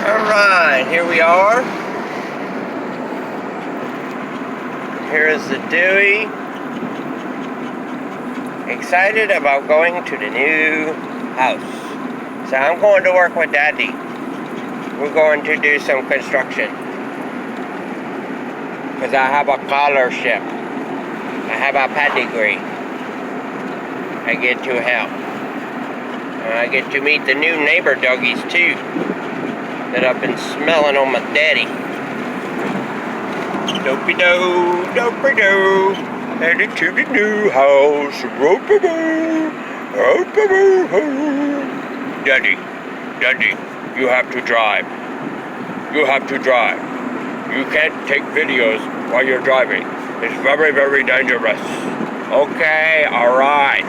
Alright, here we are. Here is the Dewey. Excited about going to the new house. So I'm going to work with Daddy. We're going to do some construction. Because I have a scholarship. I have a pedigree. I get to help. I get to meet the new neighbor doggies too. That I've been smelling on my daddy. Dopey-doo, dopey-doo, headed to the new house. Rope-a-boo, rope-a-boo. Daddy, you have to drive. You have to drive. You can't take videos while you're driving. It's very, very dangerous. Okay, alright.